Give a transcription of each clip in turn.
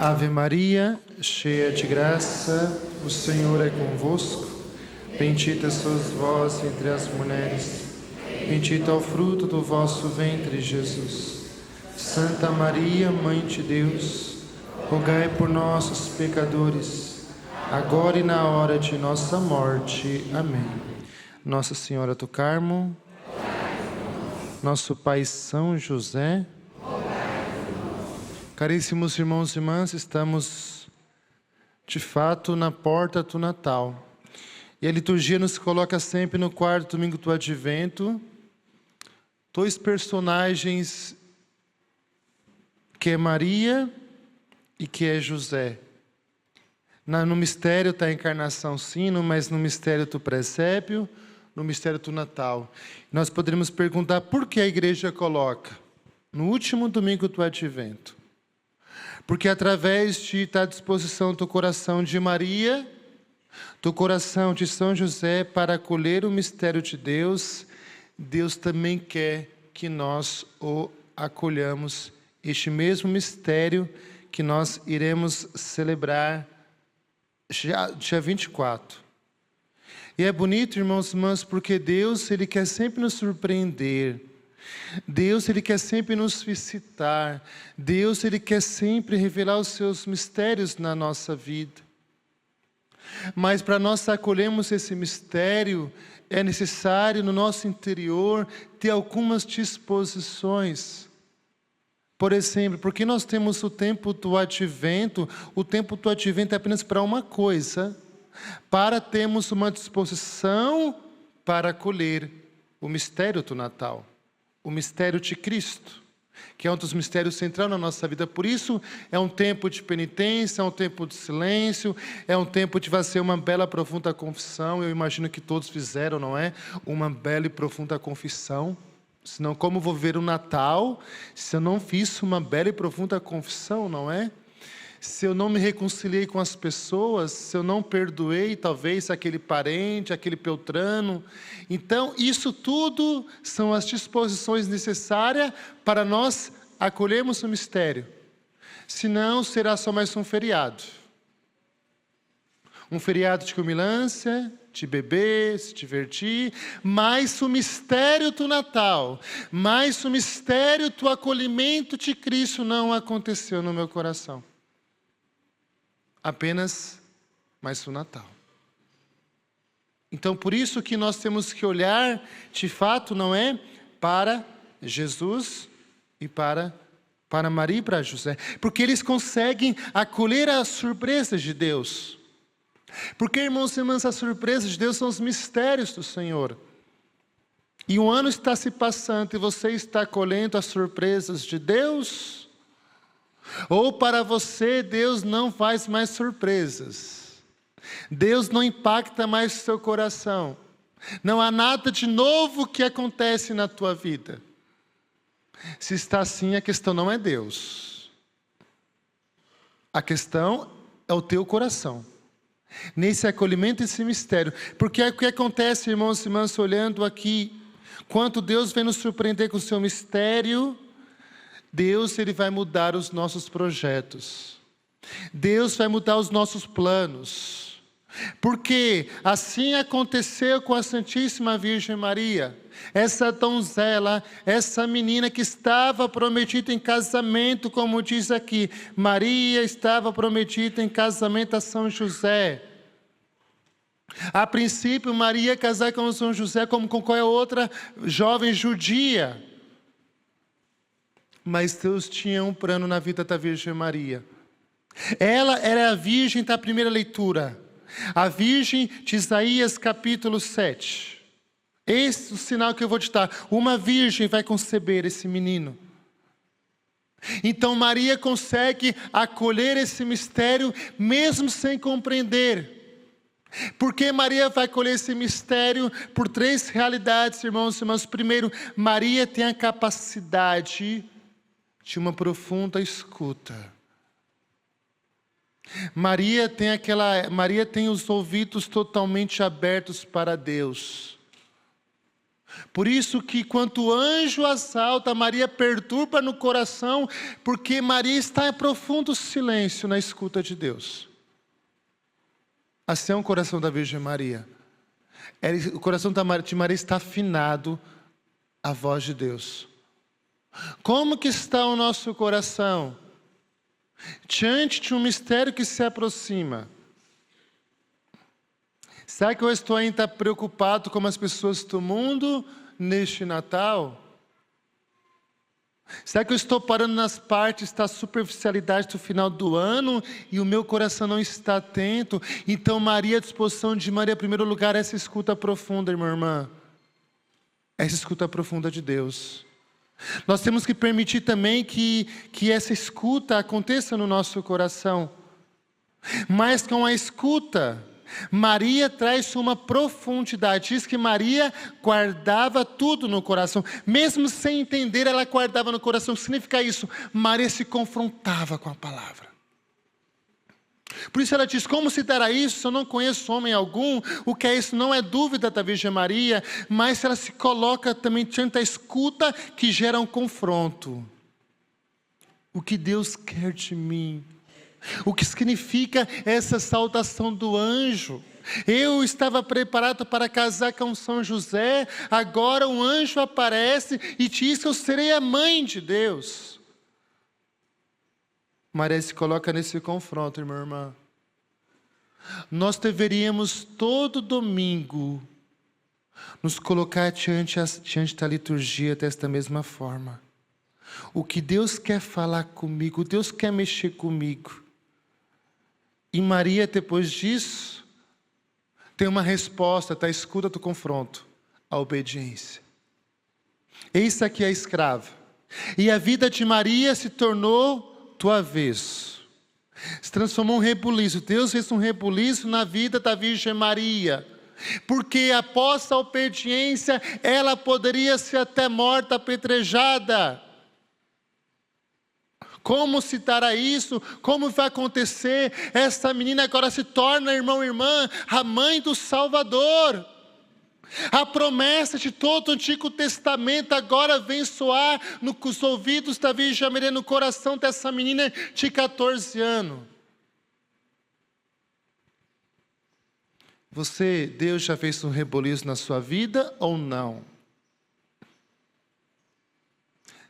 Ave Maria, cheia de graça, o Senhor é convosco. Bendita sois vós entre as mulheres, bendito é o fruto do vosso ventre, Jesus. Santa Maria, Mãe de Deus, rogai por nós, os pecadores, agora e na hora de nossa morte. Amém. Nossa Senhora do Carmo, nosso Pai São José, caríssimos irmãos e irmãs, estamos de fato na porta do Natal. E a liturgia nos coloca sempre no quarto domingo do Advento, dois personagens que é Maria e que é José. No mistério da encarnação sim, mas no mistério do presépio, no mistério do Natal. Nós poderíamos perguntar por que a igreja coloca no último domingo do Advento. Porque através da disposição do coração de Maria, do coração de São José para acolher o mistério de Deus, Deus também quer que nós o acolhamos, este mesmo mistério que nós iremos celebrar dia 24. E é bonito, irmãos e irmãs, porque Deus, Ele quer sempre nos surpreender. Deus, Ele quer sempre nos visitar. Deus, Ele quer sempre revelar os seus mistérios na nossa vida. Mas para nós acolhermos esse mistério, é necessário no nosso interior ter algumas disposições. Por exemplo, porque nós temos o tempo do Advento, o tempo do Advento é apenas para uma coisa, para termos uma disposição para acolher o mistério do Natal. O mistério de Cristo, que é um dos mistérios centrais na nossa vida. Por isso, é um tempo de penitência, é um tempo de silêncio, é um tempo de fazer uma bela e profunda confissão. Eu imagino que todos fizeram, não é? Uma bela e profunda confissão. Senão, como vou ver o Natal se eu não fiz uma bela e profunda confissão, não é? Se eu não me reconciliei com as pessoas, se eu não perdoei, talvez, aquele parente, aquele peltrano. Então, isso tudo são as disposições necessárias para nós acolhermos o mistério. Senão, será só mais um feriado. Um feriado de comilança, de beber, se divertir, mas o mistério do Natal, mas o mistério do acolhimento de Cristo não aconteceu no meu coração. Apenas mais o Natal. Então, por isso que nós temos que olhar, de fato, não é? Para Jesus e para Maria e para José. Porque eles conseguem acolher as surpresas de Deus. Porque, irmãos e irmãs, as surpresas de Deus são os mistérios do Senhor. E um ano está se passando e você está acolhendo as surpresas de Deus? Ou para você, Deus não faz mais surpresas. Deus não impacta mais o seu coração. Não há nada de novo que acontece na tua vida. Se está assim, a questão não é Deus. A questão é o teu coração. Nesse acolhimento, esse mistério. Porque o que acontece, irmãos e irmãs, olhando aqui, quanto Deus vem nos surpreender com o seu mistério, Deus, Ele vai mudar os nossos projetos. Deus vai mudar os nossos planos. Porque assim aconteceu com a Santíssima Virgem Maria. Essa donzela, essa menina que estava prometida em casamento, como diz aqui. Maria estava prometida em casamento a São José. A princípio, Maria ia casar com São José como com qualquer outra jovem judia. Mas Deus tinha um plano na vida da Virgem Maria. Ela era a virgem da primeira leitura. A virgem de Isaías capítulo 7. Esse é o sinal que eu vou te dar. Uma virgem vai conceber esse menino. Então Maria consegue acolher esse mistério mesmo sem compreender. Porque Maria vai acolher esse mistério por três realidades, irmãos e irmãs. Primeiro, Maria tem a capacidade de uma profunda escuta. Maria tem os ouvidos totalmente abertos para Deus. Por isso que quando o anjo assalta, Maria perturba no coração, porque Maria está em profundo silêncio na escuta de Deus. Assim é o coração da Virgem Maria. O coração de Maria está afinado à voz de Deus. Como que está o nosso coração diante de um mistério que se aproxima? Será que eu estou ainda preocupado com as pessoas do mundo neste Natal? Será que eu estou parando nas partes da superficialidade do final do ano e o meu coração não está atento? Então Maria, a disposição de Maria, em primeiro lugar, essa escuta profunda, irmã, irmã. Essa escuta profunda de Deus. Nós temos que permitir também que essa escuta aconteça no nosso coração. Mas com a escuta, Maria traz uma profundidade. Diz que Maria guardava tudo no coração. Mesmo sem entender, ela guardava no coração. O que significa isso? Maria se confrontava com a palavra. Por isso ela diz, como se dará isso se eu não conheço homem algum? O que é isso? Não é dúvida da Virgem Maria, mas ela se coloca também diante da escuta que gera um confronto. O que Deus quer de mim? O que significa essa saudação do anjo? Eu estava preparado para casar com São José, agora um anjo aparece e diz que eu serei a mãe de Deus. Maria se coloca nesse confronto, irmã, irmã. Nós deveríamos todo domingo nos colocar diante da liturgia desta mesma forma. O que Deus quer falar comigo, Deus quer mexer comigo. E Maria, depois disso, tem uma resposta da escuta do confronto, a obediência. Eis aqui a escrava. E a vida de Maria se tornou do avesso. Se transformou em um rebuliço. Deus fez um rebuliço na vida da Virgem Maria. Porque após a obediência, ela poderia ser até morta, apedrejada. Como se dará isso? Como vai acontecer? Essa menina agora se torna, irmão e irmã, a mãe do Salvador. A promessa de todo o Antigo Testamento agora vem soar nos ouvidos da Virgem Maria, no coração dessa menina de 14 anos. Deus já fez um reboliço na sua vida ou não?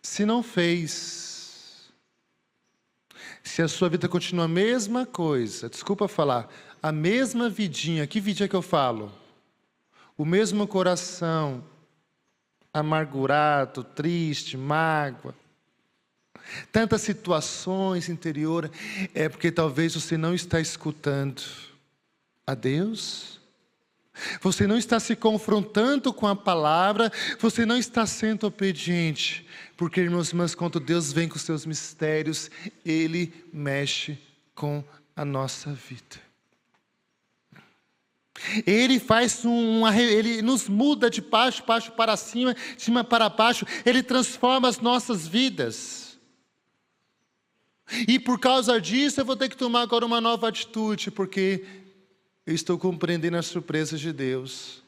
Se não fez, se a sua vida continua a mesma coisa, desculpa falar, a mesma vidinha, que vidinha que eu falo? O mesmo coração, amargurado, triste, mágoa, tantas situações interiores, é porque talvez você não está escutando a Deus, você não está se confrontando com a palavra, você não está sendo obediente, porque, irmãos e irmãs, quando Deus vem com os seus mistérios, Ele mexe com a nossa vida. Ele faz Ele nos muda de baixo para cima, de cima para baixo. Ele transforma as nossas vidas. E por causa disso eu vou ter que tomar agora uma nova atitude, porque eu estou compreendendo as surpresas de Deus.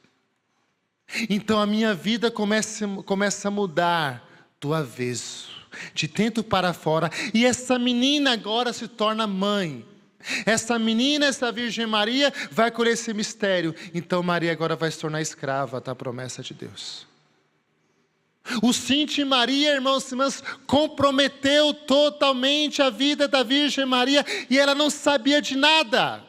Então a minha vida começa a mudar do avesso, de dentro para fora. E essa menina agora se torna mãe. Essa menina, essa Virgem Maria, vai colher esse mistério. Então Maria agora vai se tornar escrava da promessa de Deus. O sim de Maria, irmãos e irmãs, comprometeu totalmente a vida da Virgem Maria, e ela não sabia de nada.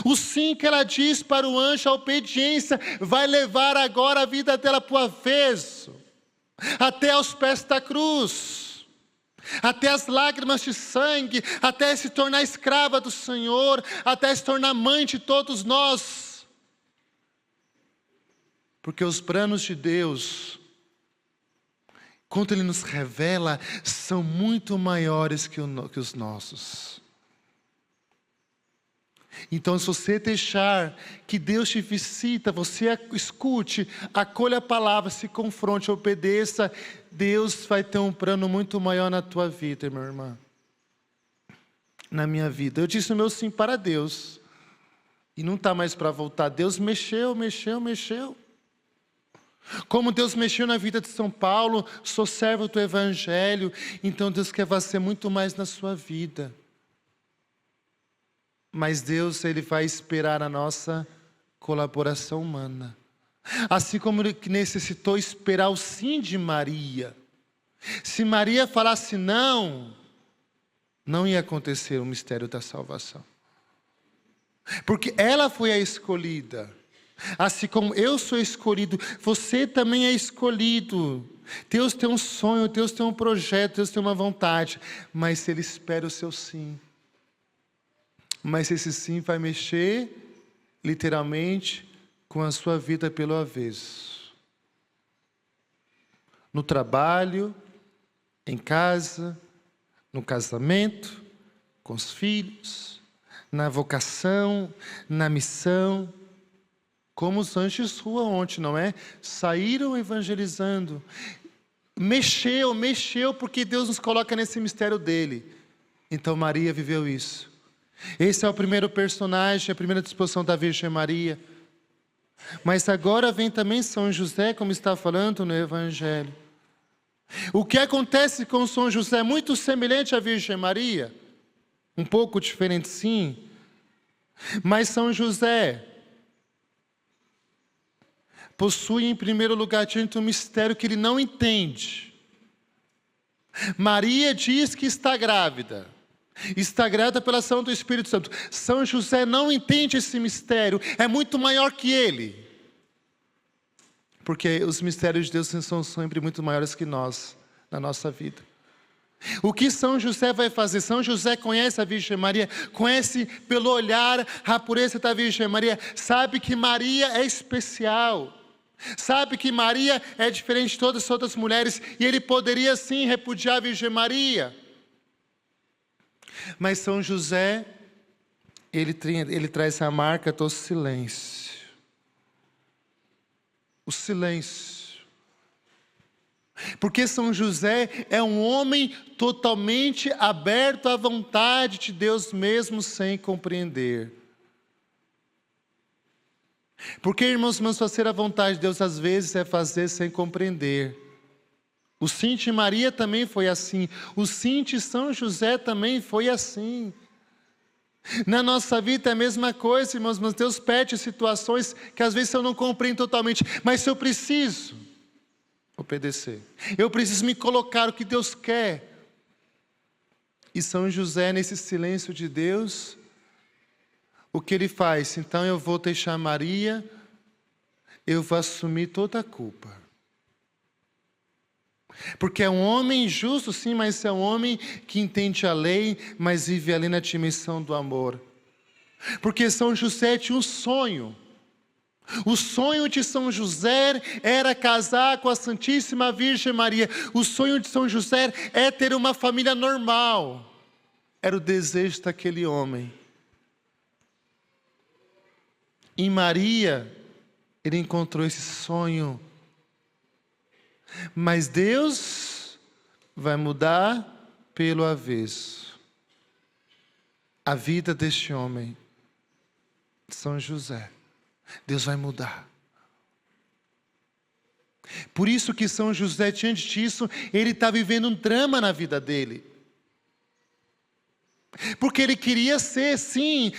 O sim que ela diz para o anjo, a obediência, vai levar agora a vida dela para o avesso, até aos pés da cruz. Até as lágrimas de sangue, até se tornar escrava do Senhor, até se tornar mãe de todos nós. Porque os planos de Deus, quando Ele nos revela, são muito maiores que os nossos. Então, se você deixar que Deus te visita, você escute, acolha a palavra, se confronte, obedeça, Deus vai ter um plano muito maior na tua vida, minha irmã. Na minha vida. Eu disse o meu sim para Deus. E não está mais para voltar. Deus mexeu. Como Deus mexeu na vida de São Paulo, sou servo do Evangelho, então Deus quer fazer muito mais na sua vida. Mas Deus, Ele vai esperar a nossa colaboração humana. Assim como Ele necessitou esperar o sim de Maria. Se Maria falasse não, não ia acontecer o mistério da salvação. Porque ela foi a escolhida. Assim como eu sou escolhido, você também é escolhido. Deus tem um sonho, Deus tem um projeto, Deus tem uma vontade. Mas Ele espera o seu sim. Mas esse sim vai mexer, literalmente, com a sua vida pelo avesso. No trabalho, em casa, no casamento, com os filhos, na vocação, na missão. Como os anjos de rua ontem, não é? Saíram evangelizando. Mexeu porque Deus nos coloca nesse mistério dele. Então Maria viveu isso. Esse é o primeiro personagem, a primeira disposição da Virgem Maria. Mas agora vem também São José, como está falando no Evangelho. O que acontece com São José é muito semelhante à Virgem Maria. Um pouco diferente, sim. Mas São José possui em primeiro lugar diante um mistério que ele não entende. Maria diz que está grávida. Está grávida pela ação do Espírito Santo. São José não entende esse mistério. É muito maior que ele. Porque os mistérios de Deus são sempre muito maiores que nós, na nossa vida. O que São José vai fazer? São José conhece a Virgem Maria, conhece pelo olhar a pureza da Virgem Maria, sabe que Maria é especial, sabe que Maria é diferente de todas as outras mulheres, e ele poderia sim repudiar a Virgem Maria. Mas São José, ele traz a marca do silêncio. O silêncio. Porque São José é um homem totalmente aberto à vontade de Deus mesmo sem compreender. Porque, irmãos, fazer a vontade de Deus às vezes é fazer sem compreender. O sim de Maria também foi assim. O sim de São José também foi assim. Na nossa vida é a mesma coisa, irmãos, mas Deus pede situações que às vezes eu não compreendo totalmente. Mas se eu preciso obedecer, eu preciso me colocar o que Deus quer. E São José, nesse silêncio de Deus, o que ele faz? Então eu vou deixar Maria, eu vou assumir toda a culpa. Porque é um homem justo, sim, mas é um homem que entende a lei, mas vive ali na dimensão do amor. Porque São José tinha um sonho. O sonho de São José era casar com a Santíssima Virgem Maria. O sonho de São José é ter uma família normal. Era o desejo daquele homem. Em Maria, ele encontrou esse sonho. Mas Deus vai mudar pelo avesso a vida deste homem, São José. Deus vai mudar. Por isso que São José, diante disso, ele está vivendo um drama na vida dele. Porque ele queria ser, sim,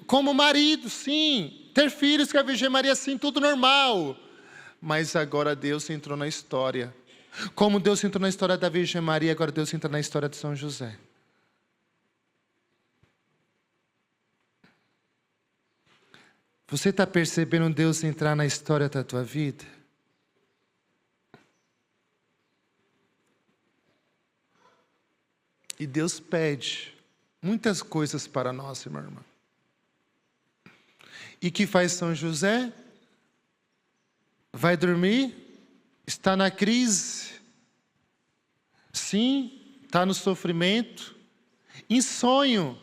como marido, sim, ter filhos com a Virgem Maria, sim, tudo normal. Mas agora Deus entrou na história. Como Deus entrou na história da Virgem Maria, agora Deus entra na história de São José. Você está percebendo Deus entrar na história da tua vida? E Deus pede muitas coisas para nós, irmã. E que faz São José? Vai dormir? Está na crise? Sim, está no sofrimento. Em sonho,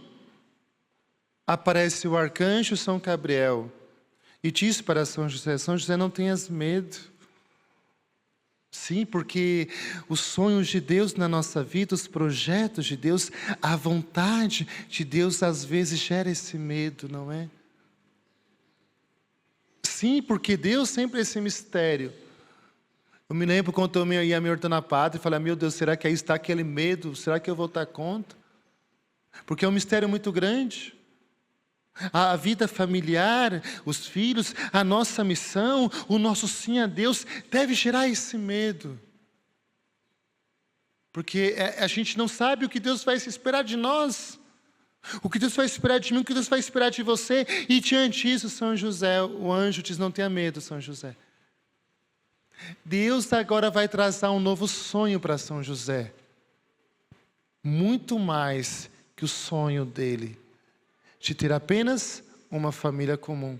aparece o arcanjo São Gabriel e diz para São José: São José, não tenhas medo. Sim, porque os sonhos de Deus na nossa vida, os projetos de Deus, a vontade de Deus às vezes gera esse medo, não é? Sim, porque Deus sempre é esse mistério. Eu me lembro quando eu ia me ortonapatia e falei, meu Deus, será que aí está aquele medo? Será que eu vou dar conta? Porque é um mistério muito grande. A vida familiar, os filhos, a nossa missão, o nosso sim a Deus, deve gerar esse medo. Porque a gente não sabe o que Deus vai esperar de nós. O que Deus vai esperar de mim, o que Deus vai esperar de você. E diante disso, São José, o anjo diz, não tenha medo, São José. Deus agora vai trazer um novo sonho para São José. Muito mais que o sonho dele de ter apenas uma família comum.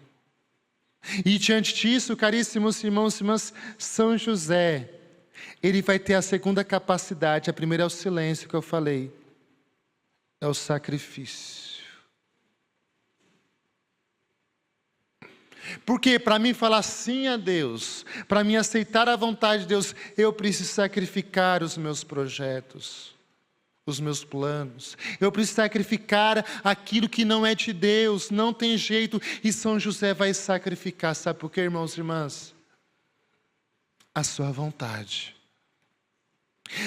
E diante disso, caríssimos irmãos e irmãs, São José, ele vai ter a segunda capacidade. A primeira é o silêncio que eu falei. É o sacrifício. Porque para mim falar sim a Deus, para mim aceitar a vontade de Deus, eu preciso sacrificar os meus projetos, os meus planos. Eu preciso sacrificar aquilo que não é de Deus, não tem jeito. E São José vai sacrificar, sabe por quê, irmãos e irmãs? A sua vontade.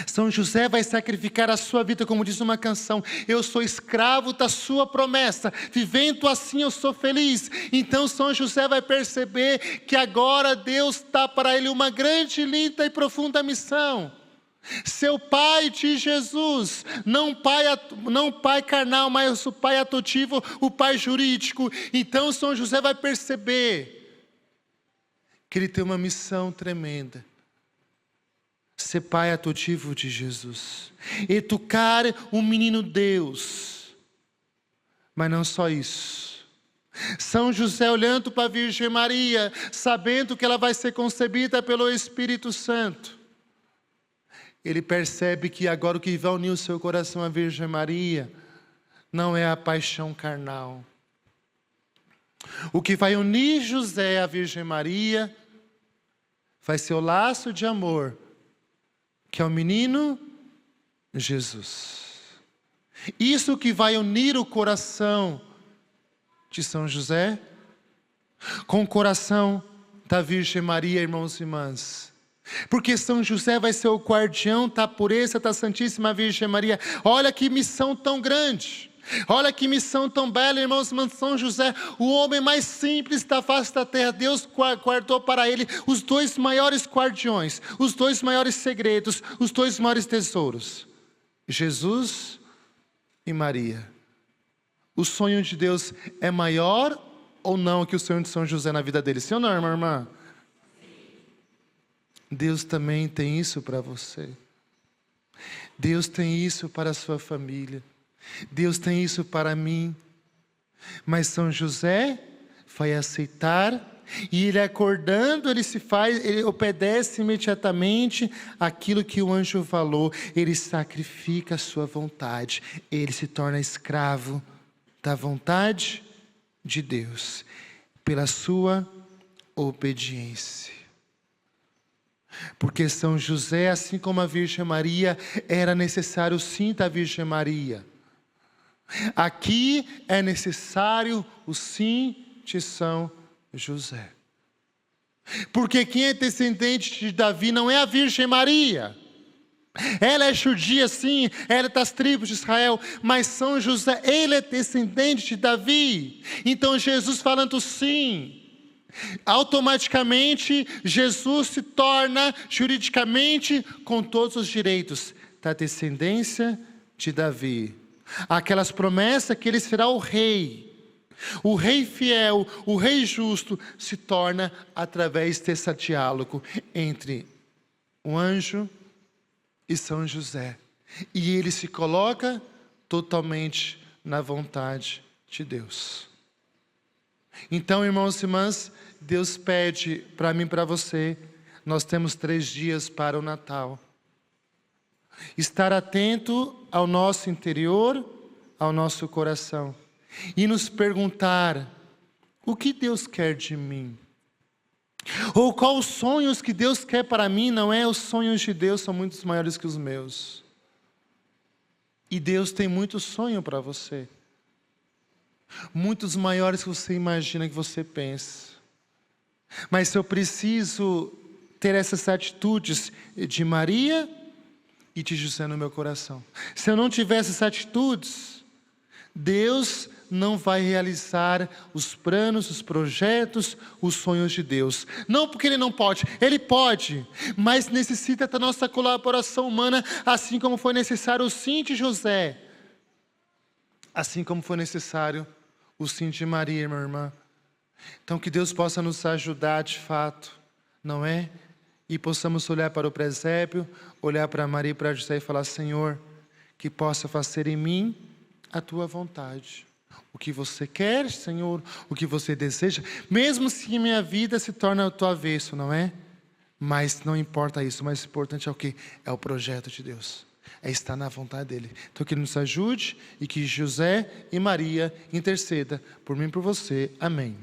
São José vai sacrificar a sua vida, como diz uma canção. Eu sou escravo da sua promessa, vivendo assim eu sou feliz. Então São José vai perceber que agora Deus dá para ele uma grande, linda e profunda missão. Seu pai de Jesus, não pai carnal, mas o pai adotivo, o pai jurídico. Então São José vai perceber que ele tem uma missão tremenda. Ser pai adotivo de Jesus, educar um menino Deus. Mas não só isso. São José olhando para a Virgem Maria, sabendo que ela vai ser concebida pelo Espírito Santo. Ele percebe que agora o que vai unir o seu coração à Virgem Maria não é a paixão carnal. O que vai unir José à Virgem Maria vai ser o laço de amor, que é o menino Jesus. Isso que vai unir o coração de São José com o coração da Virgem Maria, irmãos e irmãs. Porque São José vai ser o guardião da pureza da Santíssima Virgem Maria. Olha que missão tão grande. Olha que missão tão bela, irmãos e irmãs. São José, o homem mais simples da face da terra. Deus guardou para ele os dois maiores guardiões, os dois maiores segredos, os dois maiores tesouros: Jesus e Maria. O sonho de Deus é maior ou não que o sonho de São José na vida dele? Sim ou não, irmã? Deus também tem isso para você. Deus tem isso para a sua família. Deus tem isso para mim. Mas São José vai aceitar, e ele acordando, ele obedece imediatamente aquilo que o anjo falou. Ele sacrifica a sua vontade. Ele se torna escravo da vontade de Deus pela sua obediência. Porque São José, assim como a Virgem Maria, era necessário o sim da Virgem Maria. Aqui é necessário o sim de São José. Porque quem é descendente de Davi não é a Virgem Maria. Ela é judia, sim, ela é das tribos de Israel, mas São José, ele é descendente de Davi. Então Jesus falando sim, automaticamente Jesus se torna juridicamente com todos os direitos da descendência de Davi. Aquelas promessas que ele será o rei fiel, o rei justo, se torna através desse diálogo entre o anjo e São José. E ele se coloca totalmente na vontade de Deus. Então, irmãos e irmãs, Deus pede para mim e para você, nós temos 3 dias para o Natal. Estar atento ao nosso interior, ao nosso coração. E nos perguntar, o que Deus quer de mim? Ou quais os sonhos que Deus quer para mim? Não é os sonhos de Deus, são muito maiores que os meus. E Deus tem muito sonho para você. Muitos maiores que você imagina, que você pensa. Mas eu preciso ter essas atitudes de Maria e de José no meu coração. Se eu não tiver essas atitudes, Deus não vai realizar os planos, os projetos, os sonhos de Deus. Não porque Ele não pode, Ele pode, mas necessita da nossa colaboração humana, assim como foi necessário o sim de José, assim como foi necessário o sim de Maria, minha irmã. Então que Deus possa nos ajudar de fato, não é? E possamos olhar para o presépio, olhar para Maria e para José e falar: Senhor, que possa fazer em mim a Tua vontade. O que Você quer, Senhor, o que Você deseja, mesmo se minha vida se torna ao Teu avesso, não é? Mas não importa isso, o mais importante é o quê? É o projeto de Deus, é estar na vontade dEle. Então que Ele nos ajude e que José e Maria interceda por mim e por você. Amém.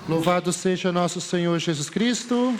Louvado seja nosso Senhor Jesus Cristo.